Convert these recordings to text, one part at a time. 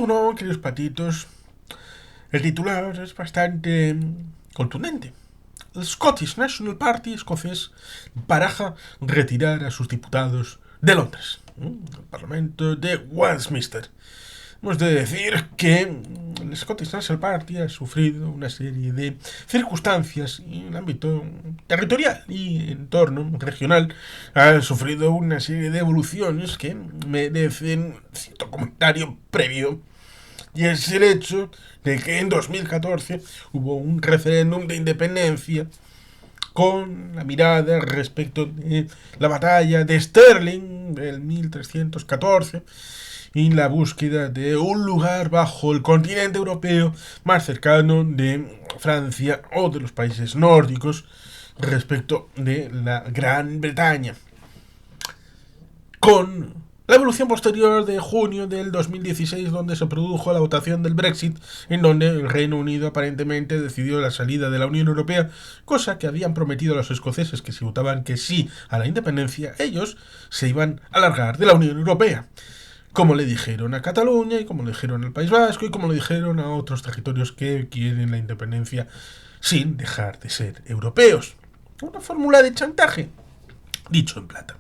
bueno, queridos patitos, el titular es bastante contundente. El Scottish National Party escocés baraja retirar a sus diputados de Londres, el Parlamento de Westminster. Hemos de decir que el Scottish National Party ha sufrido una serie de circunstancias en el ámbito territorial y entorno regional. Ha sufrido una serie de evoluciones que merecen cierto comentario previo. Y es el hecho de que en 2014 hubo un referéndum de independencia con la mirada respecto de la batalla de Stirling del 1314 y la búsqueda de un lugar bajo el continente europeo más cercano de Francia o de los países nórdicos respecto de la Gran Bretaña. Con la evolución posterior de junio del 2016, donde se produjo la votación del Brexit, en donde el Reino Unido aparentemente decidió la salida de la Unión Europea, cosa que habían prometido a los escoceses que si votaban que sí a la independencia, ellos se iban a largar de la Unión Europea. Como le dijeron a Cataluña y como le dijeron al País Vasco y como le dijeron a otros territorios que quieren la independencia sin dejar de ser europeos. Una fórmula de chantaje, dicho en plata.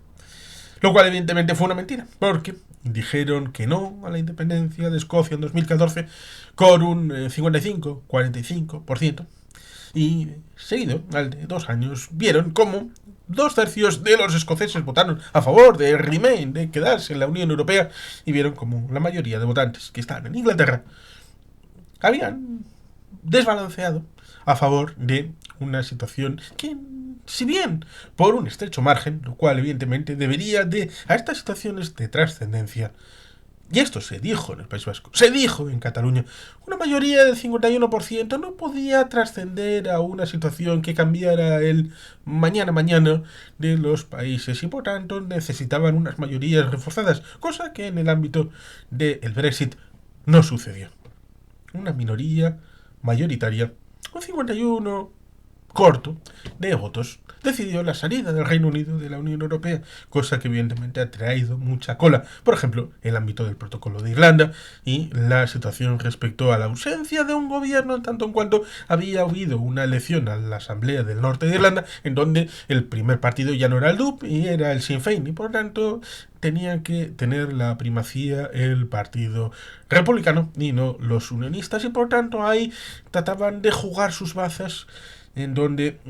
Lo cual evidentemente fue una mentira, porque dijeron que no a la independencia de Escocia en 2014 con un 55-45%. Y seguido, al de 2 años, vieron cómo 2/3 de los escoceses votaron a favor de Remain, de quedarse en la Unión Europea, y vieron como la mayoría de votantes que estaban en Inglaterra habían desbalanceado a favor de una situación que, si bien por un estrecho margen, lo cual evidentemente debería de a estas situaciones de trascendencia, y esto se dijo en el País Vasco, se dijo en Cataluña, una mayoría del 51% no podía trascender a una situación que cambiara el mañana de los países y por tanto necesitaban unas mayorías reforzadas, cosa que en el ámbito del Brexit no sucedió. Una minoría mayoritaria, un 51 corto de votos, decidió la salida del Reino Unido de la Unión Europea, cosa que evidentemente ha traído mucha cola. Por ejemplo, el ámbito del protocolo de Irlanda y la situación respecto a la ausencia de un gobierno en tanto en cuanto había habido una elección a la Asamblea del Norte de Irlanda en donde el primer partido ya no era el DUP y era el Sinn Féin y por tanto tenía que tener la primacía el partido republicano y no los unionistas y por tanto ahí trataban de jugar sus bazas en donde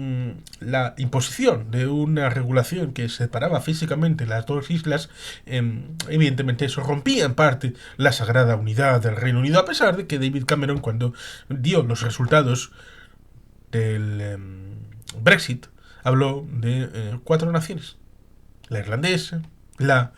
la imposición de una regulación que separaba físicamente las dos islas, evidentemente eso rompía en parte la sagrada unidad del Reino Unido, a pesar de que David Cameron, cuando dio los resultados del Brexit, habló de 4 naciones: la irlandesa, la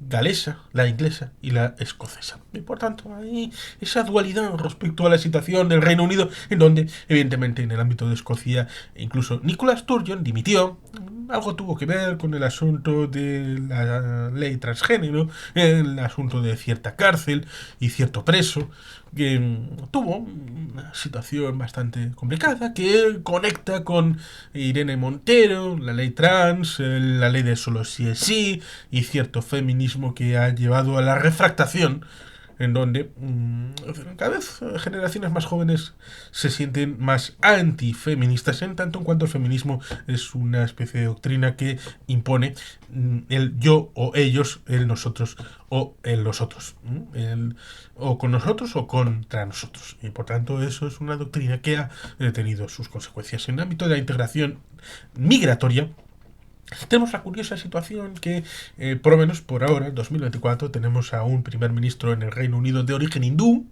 galesa, la inglesa y la escocesa. Y por tanto hay esa dualidad respecto a la situación del Reino Unido, en donde evidentemente en el ámbito de Escocia incluso Nicola Sturgeon dimitió. Algo tuvo que ver con el asunto de la ley transgénero, el asunto de cierta cárcel y cierto preso, que tuvo una situación bastante complicada, que conecta con Irene Montero, la ley trans, la ley de solo sí es sí, y cierto feminismo que ha llevado a la refractación, en donde cada vez generaciones más jóvenes se sienten más antifeministas, en tanto en cuanto el feminismo es una especie de doctrina que impone el yo o ellos, el nosotros o el nosotros, el o con nosotros o contra nosotros, y por tanto eso es una doctrina que ha tenido sus consecuencias en el ámbito de la integración migratoria. Tenemos la curiosa situación que, por lo menos por ahora, en 2024, tenemos a un primer ministro en el Reino Unido de origen hindú,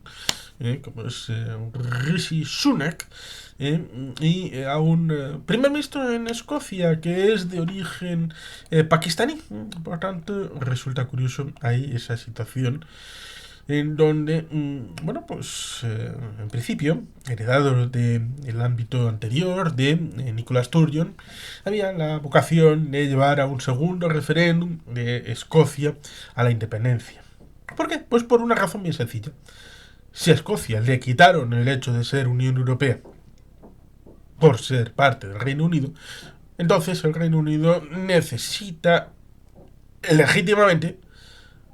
como es Rishi Sunak, y a un primer ministro en Escocia que es de origen pakistaní. Por tanto, resulta curioso ahí esa situación en donde, pues en principio, heredado del ámbito anterior de Nicola Sturgeon, había la vocación de llevar a un segundo referéndum de Escocia a la independencia. ¿Por qué? Pues por una razón bien sencilla. Si a Escocia le quitaron el hecho de ser Unión Europea por ser parte del Reino Unido, entonces el Reino Unido necesita legítimamente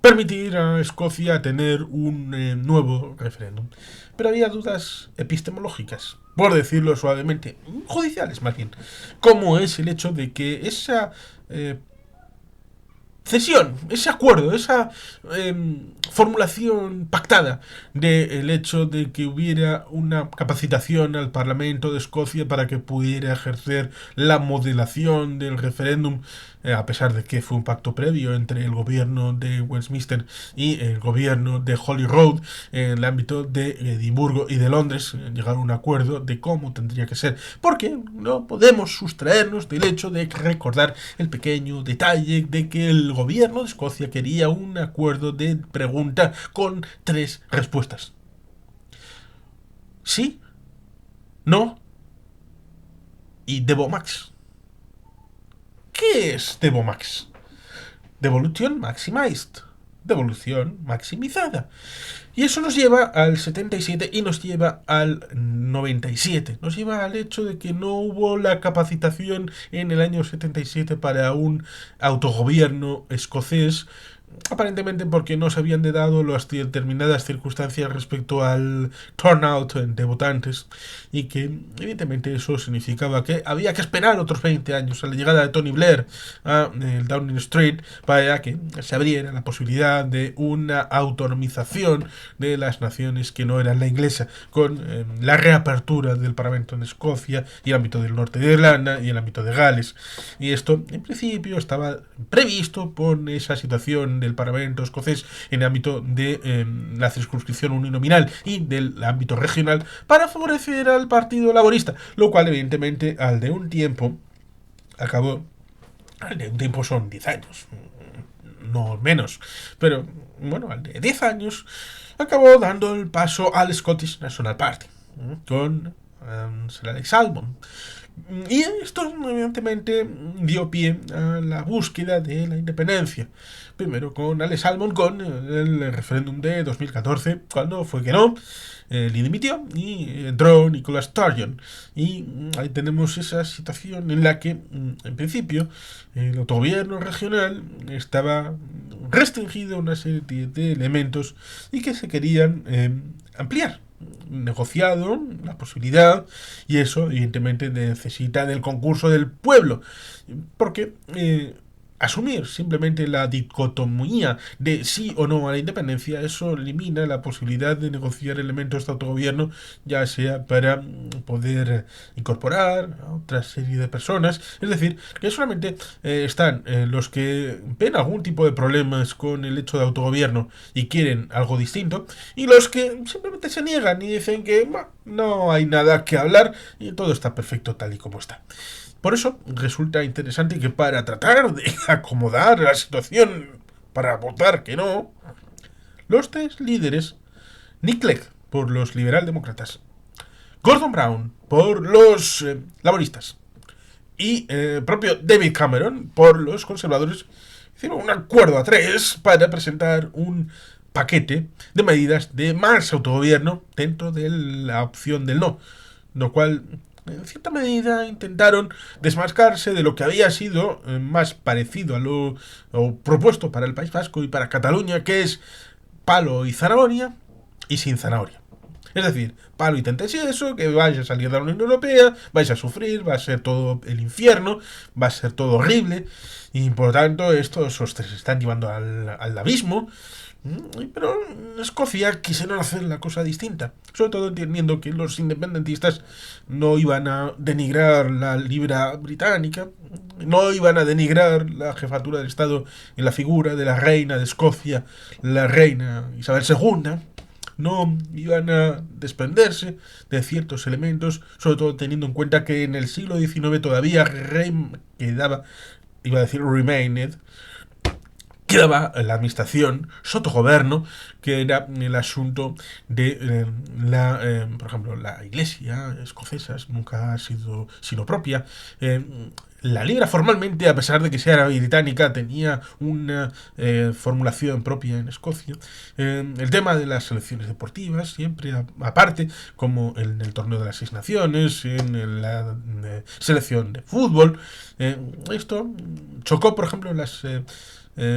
permitir a Escocia tener un nuevo referéndum. Pero había dudas epistemológicas, por decirlo suavemente, judiciales más bien, como es el hecho de que esa cesión, ese acuerdo, esa formulación pactada del hecho de que hubiera una capacitación al Parlamento de Escocia para que pudiera ejercer la modelación del referéndum, a pesar de que fue un pacto previo entre el gobierno de Westminster y el gobierno de Holyrood en el ámbito de Edimburgo y de Londres, llegar a un acuerdo de cómo tendría que ser, porque no podemos sustraernos del hecho de recordar el pequeño detalle de que el gobierno de Escocia quería un acuerdo de pregunta con 3 respuestas. Sí, no y Devomax. ¿Qué es Devomax? Devolution Maximized. Devolución maximizada. Y eso nos lleva al 77 y nos lleva al 97. Nos lleva al hecho de que no hubo la capacitación en el año 77 para un autogobierno escocés, aparentemente porque no se habían dado las determinadas circunstancias respecto al turnout de votantes, y que evidentemente eso significaba que había que esperar otros 20 años a la llegada de Tony Blair a el Downing Street para que se abriera la posibilidad de una autonomización de las naciones que no eran la inglesa, con la reapertura del Parlamento en Escocia y el ámbito del norte de Irlanda y el ámbito de Gales. Y esto en principio estaba previsto por esa situación del Parlamento escocés en el ámbito de la circunscripción uninominal y del ámbito regional para favorecer al Partido Laborista, lo cual evidentemente al de un tiempo acabó, al de un tiempo son 10 años, no menos, pero bueno, al de 10 años acabó dando el paso al Scottish National Party con Sir Alex Salmond. Y esto evidentemente dio pie a la búsqueda de la independencia. Primero con Alex Salmond con el referéndum de 2014, cuando fue que no, le dimitió y entró Nicola Sturgeon. Y ahí tenemos esa situación en la que, en principio, el autogobierno regional estaba restringido a una serie de elementos y que se querían ampliar, negociado la posibilidad, y eso evidentemente necesita del concurso del pueblo, porque asumir simplemente la dicotomía de sí o no a la independencia, eso elimina la posibilidad de negociar elementos de autogobierno, ya sea para poder incorporar a otra serie de personas. Es decir, que solamente están los que ven algún tipo de problemas con el hecho de autogobierno y quieren algo distinto, y los que simplemente se niegan y dicen que no hay nada que hablar y todo está perfecto tal y como está. Por eso resulta interesante que para tratar de acomodar la situación para votar que no, los 3 líderes, Nick Clegg por los liberaldemócratas, Gordon Brown por los laboristas y propio David Cameron por los conservadores, hicieron un acuerdo a 3 para presentar un paquete de medidas de más autogobierno dentro de la opción del no, lo cual en cierta medida intentaron desmarcarse de lo que había sido más parecido a lo propuesto para el País Vasco y para Cataluña, que es palo y zanahoria y sin zanahoria. Es decir, palo y tentéis eso, que vais a salir de la Unión Europea, vais a sufrir, va a ser todo el infierno, va a ser todo horrible, y por tanto estos os están llevando al abismo. Pero en Escocia quisieron hacer la cosa distinta, sobre todo entendiendo que los independentistas no iban a denigrar la libra británica, no iban a denigrar la jefatura del Estado en la figura de la reina de Escocia, la reina Isabel II, no iban a desprenderse de ciertos elementos, sobre todo teniendo en cuenta que en el siglo XIX todavía quedaba, iba a decir remained, quedaba la administración sotogoberno, que era el asunto de por ejemplo, la iglesia escocesa nunca ha sido sino propia, la libra formalmente, a pesar de que sea británica, tenía una formulación propia en Escocia. El tema de las selecciones deportivas, siempre aparte, como en el torneo de las Seis Naciones, en la selección de fútbol. Esto chocó, por ejemplo, en las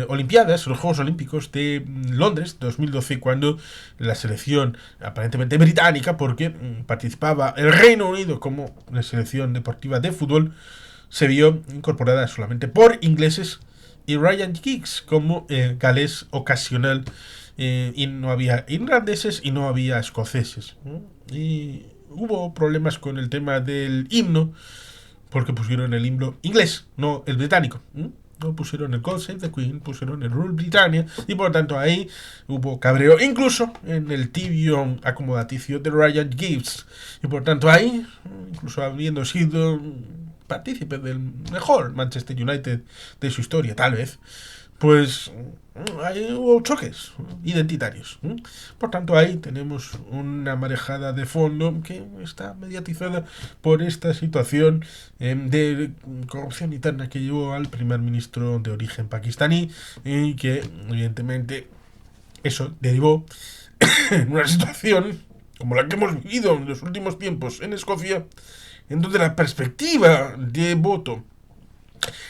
Olimpiadas, los Juegos Olímpicos de Londres 2012, cuando la selección aparentemente británica, porque participaba el Reino Unido como la selección deportiva de fútbol, se vio incorporada solamente por ingleses y Ryan Giggs como galés ocasional, y no había irlandeses y no había escoceses. Y hubo problemas con el tema del himno, porque pusieron el himno inglés, no el británico. No pusieron el God Save the Queen, pusieron el Rule Britannia, y por lo tanto ahí hubo cabreo, incluso en el tibio acomodaticio de Ryan Giggs. Y por tanto ahí, incluso habiendo sido partícipe del mejor Manchester United de su historia, tal vez, pues ahí hubo choques identitarios. Por tanto, ahí tenemos una marejada de fondo que está mediatizada por esta situación de corrupción interna que llevó al primer ministro de origen pakistaní, y que, evidentemente, eso derivó en una situación como la que hemos vivido en los últimos tiempos en Escocia, en donde la perspectiva de voto,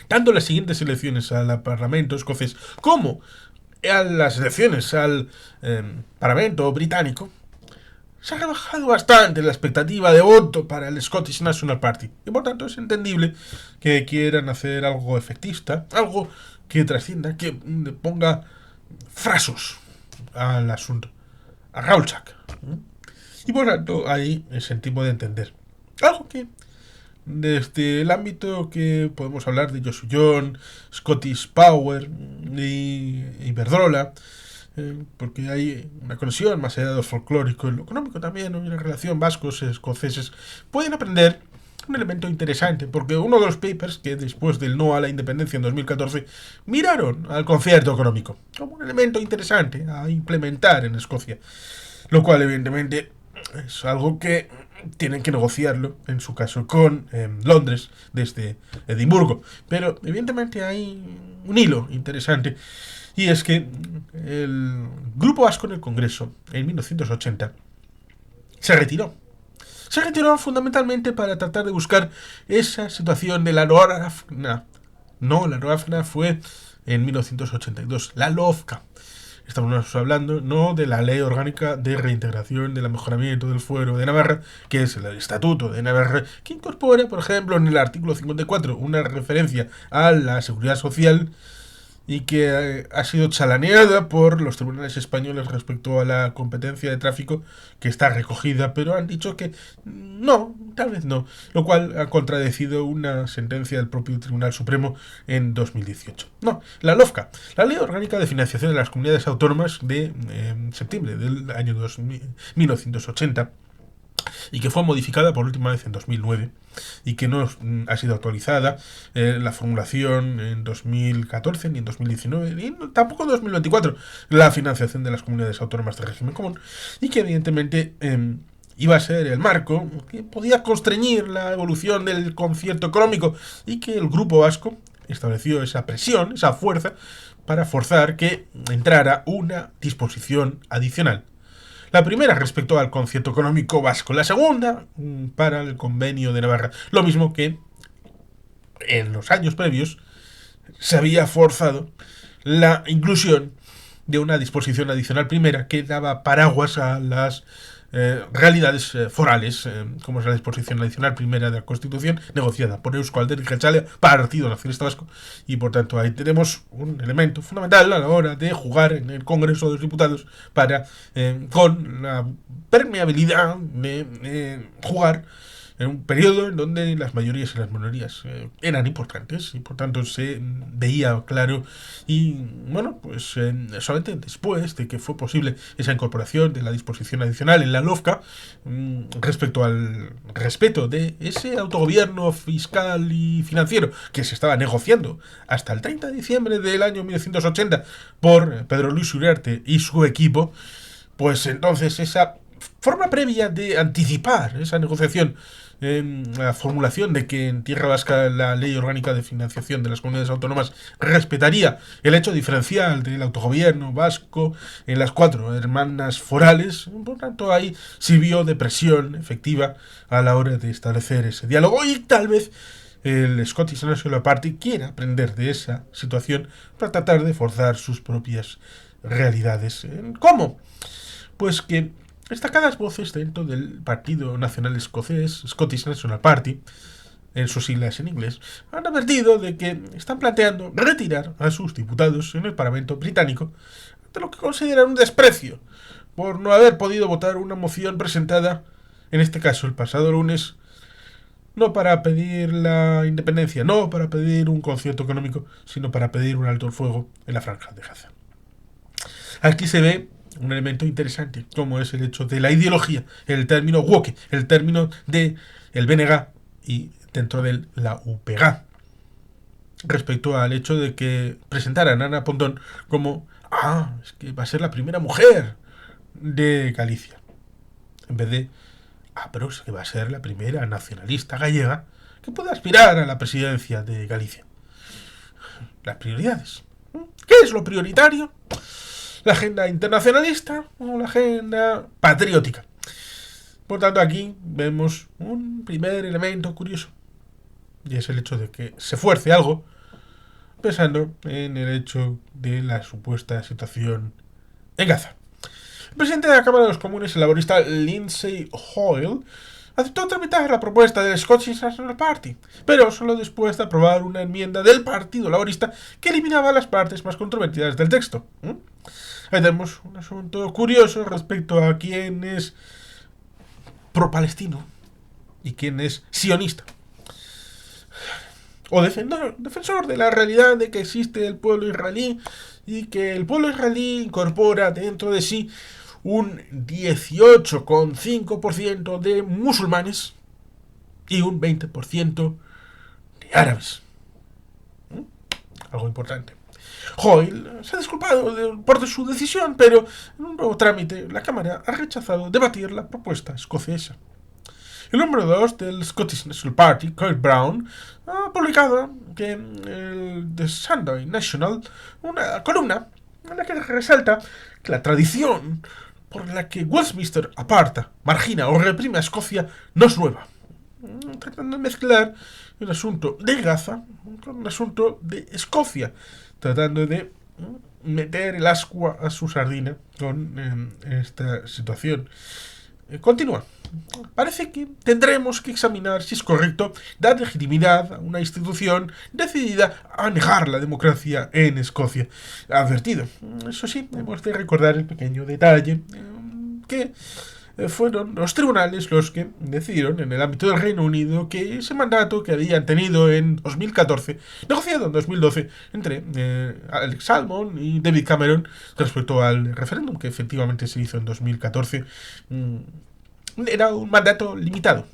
tanto en las siguientes elecciones al Parlamento escocés como a las elecciones al Parlamento británico, se ha rebajado bastante la expectativa de voto para el Scottish National Party. Y por tanto es entendible que quieran hacer algo efectista, algo que trascienda, que ponga frasos al asunto, a Rauchak. Y por tanto ahí sentimos de entender. Algo que desde el ámbito que podemos hablar de Josu John, Scottish Power y Iberdrola, porque hay una conexión más allá de lo folclórico, en lo económico también, ¿no? Una relación vascos, escoceses, pueden aprender un elemento interesante, porque uno de los papers que después del no a la independencia en 2014 miraron al concierto económico como un elemento interesante a implementar en Escocia, lo cual evidentemente es algo que tienen que negociarlo, en su caso, con Londres desde Edimburgo. Pero evidentemente hay un hilo interesante, y es que el Grupo Vasco en el Congreso, en 1980, se retiró. Se retiró fundamentalmente para tratar de buscar esa situación de la LOAFNA. No, la LOAFNA fue en 1982, la LOFCA. Estamos hablando no de la Ley Orgánica de Reintegración del Mejoramiento del Fuero de Navarra, que es el Estatuto de Navarra, que incorpora, por ejemplo, en el artículo 54 una referencia a la seguridad social, y que ha sido chalaneada por los tribunales españoles respecto a la competencia de tráfico que está recogida, pero han dicho que no, tal vez no, lo cual ha contradecido una sentencia del propio Tribunal Supremo en 2018. No, la LOFCA, la Ley Orgánica de Financiación de las Comunidades Autónomas de septiembre del año 1980, y que fue modificada por última vez en 2009 y que no ha sido actualizada la formulación en 2014 ni en 2019 ni tampoco en 2024, la financiación de las comunidades autónomas de régimen común, y que evidentemente iba a ser el marco que podía constreñir la evolución del concierto económico, y que el Grupo Vasco estableció esa presión, esa fuerza, para forzar que entrara una disposición adicional. La primera respecto al concierto económico vasco, la segunda para el convenio de Navarra. Lo mismo que en los años previos se había forzado la inclusión de una disposición adicional primera que daba paraguas a las realidades forales, como es la disposición adicional primera de la Constitución, negociada por Eusko Alderdi Jeltzalea, Partido Nacionalista Vasco, y por tanto ahí tenemos un elemento fundamental a la hora de jugar en el Congreso de los Diputados para, con la permeabilidad de jugar en un periodo en donde las mayorías y las minorías eran importantes, y por tanto se veía claro. Y bueno, pues solamente después de que fue posible esa incorporación de la disposición adicional en la LOFCA, respecto al respeto de ese autogobierno fiscal y financiero que se estaba negociando hasta el 30 de diciembre del año 1980 por Pedro Luis Uriarte y su equipo, pues entonces esa forma previa de anticipar esa negociación, la formulación de que en Tierra Vasca la ley orgánica de financiación de las comunidades autónomas respetaría el hecho diferencial del autogobierno vasco en las 4 hermanas forales. Por tanto, ahí sirvió de presión efectiva a la hora de establecer ese diálogo, y tal vez el Scottish National Party quiera aprender de esa situación para tratar de forzar sus propias realidades. ¿Cómo? Pues que destacadas voces dentro del Partido Nacional Escocés, Scottish National Party, en sus siglas en inglés, han advertido de que están planteando retirar a sus diputados en el Parlamento británico de lo que consideran un desprecio por no haber podido votar una moción presentada, en este caso el pasado lunes, no para pedir la independencia, no para pedir un concierto económico, sino para pedir un alto el fuego en la franja de Gaza. Aquí se ve un elemento interesante, como es el hecho de la ideología, el término woke, el término de el BNG y dentro de la UPG, respecto al hecho de que presentaran a Ana Pontón como es que va a ser la primera mujer de Galicia, en vez de pero es que va a ser la primera nacionalista gallega que pueda aspirar a la presidencia de Galicia. Las prioridades. ¿Qué es lo prioritario? ¿La agenda internacionalista o la agenda patriótica? Por tanto, aquí vemos un primer elemento curioso, y es el hecho de que se fuerce algo pensando en el hecho de la supuesta situación en Gaza. El presidente de la Cámara de los Comunes, el laborista Lindsay Hoyle, aceptó tramitar la propuesta del Scottish National Party, pero solo después de aprobar una enmienda del Partido Laborista que eliminaba las partes más controvertidas del texto. Ahí tenemos un asunto curioso respecto a quién es pro-palestino y quién es sionista. O defensor de la realidad de que existe el pueblo israelí y que el pueblo israelí incorpora dentro de sí un 18,5% de musulmanes y un 20% de árabes. Algo importante. Hoyle se ha disculpado por su decisión, pero en un nuevo trámite la Cámara ha rechazado debatir la propuesta escocesa. El número 2 del Scottish National Party, Kurt Brown, ha publicado que el The Sunday National una columna en la que resalta que la tradición por la que Westminster aparta, margina o reprime a Escocia no es nueva, tratando de mezclar el asunto de Gaza con el asunto de Escocia, tratando de meter el ascua a su sardina con esta situación. Continúa. Parece que tendremos que examinar si es correcto dar legitimidad a una institución decidida a negar la democracia en Escocia. Ha advertido. Eso sí, hemos de recordar el pequeño detalle que fueron los tribunales los que decidieron en el ámbito del Reino Unido que ese mandato que habían tenido en 2014, negociado en 2012 entre Alex Salmond y David Cameron respecto al referéndum que efectivamente se hizo en 2014, era un mandato limitado.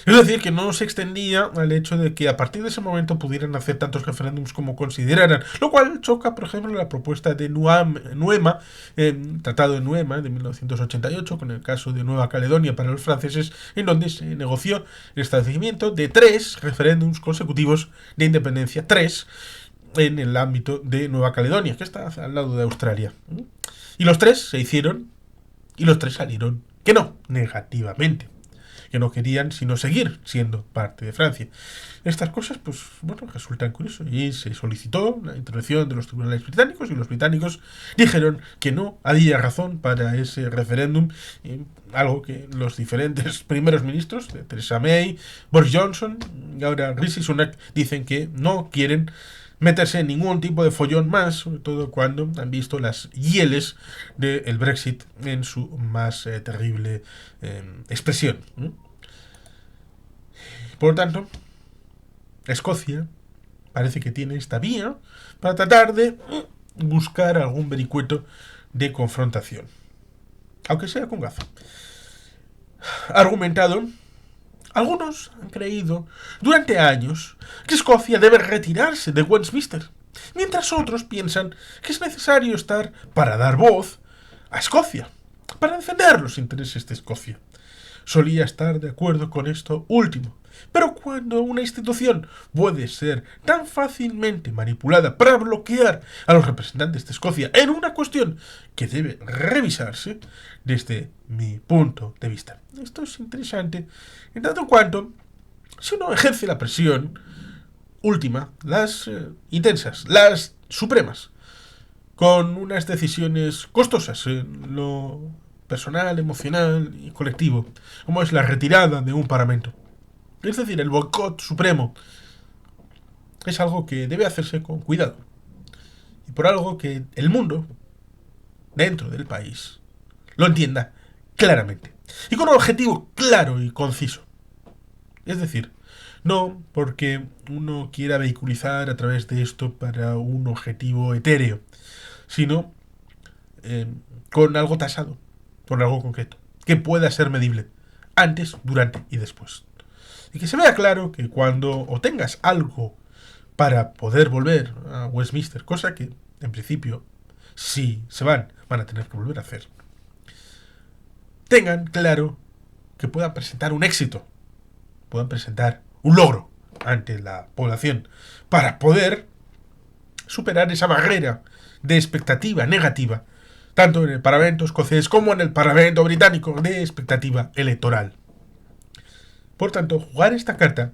Es decir, que no se extendía al hecho de que a partir de ese momento pudieran hacer tantos referéndums como consideraran, lo cual choca, por ejemplo, la propuesta de Nuema, Tratado de Nuema de 1988, con el caso de Nueva Caledonia para los franceses, en donde se negoció el establecimiento de 3 referéndums consecutivos de independencia, 3 en el ámbito de Nueva Caledonia, que está al lado de Australia. Y los 3 se hicieron, y los 3 salieron que no, negativamente, que no querían sino seguir siendo parte de Francia. Estas cosas, pues, bueno, resultan curiosas, y se solicitó la intervención de los tribunales británicos, y los británicos dijeron que no había razón para ese referéndum, algo que los diferentes primeros ministros, Theresa May, Boris Johnson y ahora Rishi Sunak, dicen que no quieren meterse en ningún tipo de follón más, sobre todo cuando han visto las hieles del Brexit en su más terrible expresión. Por lo tanto, Escocia parece que tiene esta vía para tratar de buscar algún vericueto de confrontación, aunque sea con Gaza. Argumentado, algunos han creído durante años que Escocia debe retirarse de Westminster, mientras otros piensan que es necesario estar para dar voz a Escocia. para defender los intereses de Escocia. Solía estar de acuerdo con esto último, pero cuando una institución puede ser tan fácilmente manipulada para bloquear a los representantes de Escocia en una cuestión que debe revisarse desde mi punto de vista. Esto es interesante en tanto en cuanto, si uno ejerce la presión última, las intensas, las supremas, con unas decisiones costosas en lo personal, emocional y colectivo, como es la retirada de un parlamento. Es decir, el boicot supremo es algo que debe hacerse con cuidado y por algo que el mundo, dentro del país, lo entienda claramente y con un objetivo claro y conciso. Es decir, no porque uno quiera vehiculizar a través de esto para un objetivo etéreo, sino con algo tasado, con algo concreto, que pueda ser medible, antes, durante y después. Y que se vea claro que cuando obtengas algo para poder volver a Westminster, cosa que, en principio, si se van a tener que volver a hacer, tengan claro que puedan presentar un éxito, puedan presentar un logro ante la población, para poder superar esa barrera de expectativa negativa, tanto en el Parlamento escocés como en el Parlamento británico, de expectativa electoral. Por tanto, jugar esta carta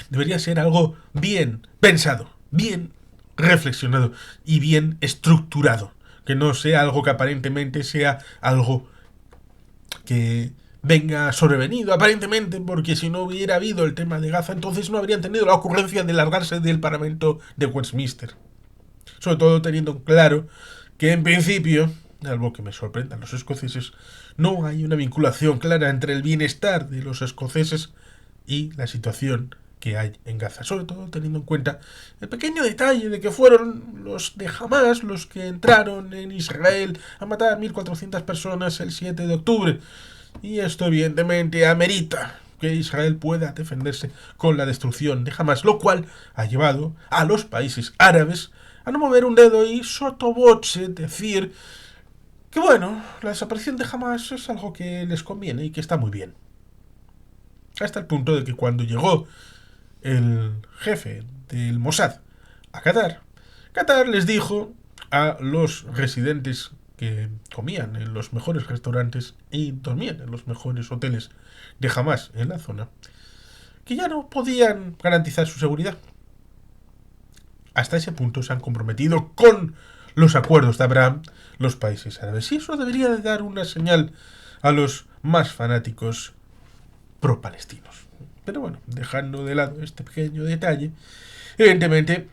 debería ser algo bien pensado, bien reflexionado y bien estructurado. Que no sea algo que aparentemente sea algo que venga sobrevenido, aparentemente, porque si no hubiera habido el tema de Gaza, entonces no habrían tenido la ocurrencia de largarse del Parlamento de Westminster. Sobre todo teniendo claro que en principio, algo que me sorprenda a los escoceses, no hay una vinculación clara entre el bienestar de los escoceses y la situación que hay en Gaza, sobre todo teniendo en cuenta el pequeño detalle de que fueron los de Hamas los que entraron en Israel a matar a 1.400 personas el 7 de octubre. Y esto evidentemente amerita que Israel pueda defenderse con la destrucción de Hamas, lo cual ha llevado a los países árabes a no mover un dedo y sotoboche decir que bueno, la desaparición de Hamas es algo que les conviene y que está muy bien. Hasta el punto de que cuando llegó el jefe del Mossad a Qatar, Qatar les dijo a los residentes que comían en los mejores restaurantes y dormían en los mejores hoteles de Hamas en la zona, que ya no podían garantizar su seguridad. Hasta ese punto se han comprometido con los acuerdos de Abraham los países árabes. Y eso debería de dar una señal a los más fanáticos pro-palestinos. Pero bueno, dejando de lado este pequeño detalle, evidentemente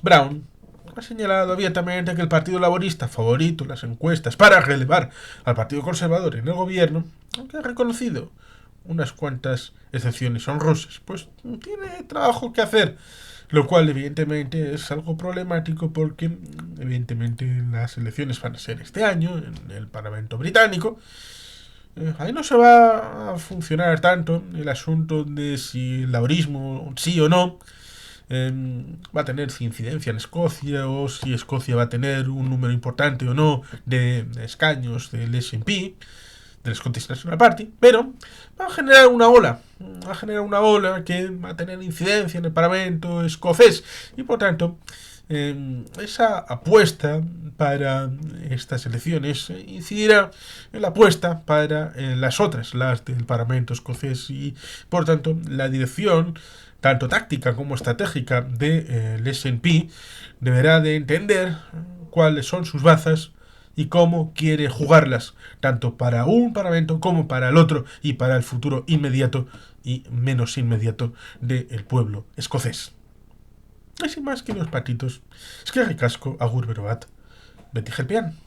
Brown ha señalado abiertamente que el Partido Laborista, favorito en las encuestas para relevar al Partido Conservador en el gobierno, aunque ha reconocido unas cuantas excepciones honrosas, pues tiene trabajo que hacer, lo cual evidentemente es algo problemático porque evidentemente las elecciones van a ser este año en el Parlamento británico. Ahí no se va a funcionar tanto el asunto de si el laborismo sí o no va a tener incidencia en Escocia, o si Escocia va a tener un número importante o no de escaños del SNP, del Scottish National Party, pero va a generar una ola que va a tener incidencia en el Parlamento escocés y por tanto esa apuesta para estas elecciones incidirá en la apuesta para las otras, las del Parlamento escocés, y por tanto la dirección tanto táctica como estratégica del SNP deberá de entender cuáles son sus bazas y cómo quiere jugarlas, tanto para un parlamento como para el otro y para el futuro inmediato y menos inmediato del pueblo escocés. Y sin más que los patitos, es que ricasco, agur beroat, Betty Gelpian.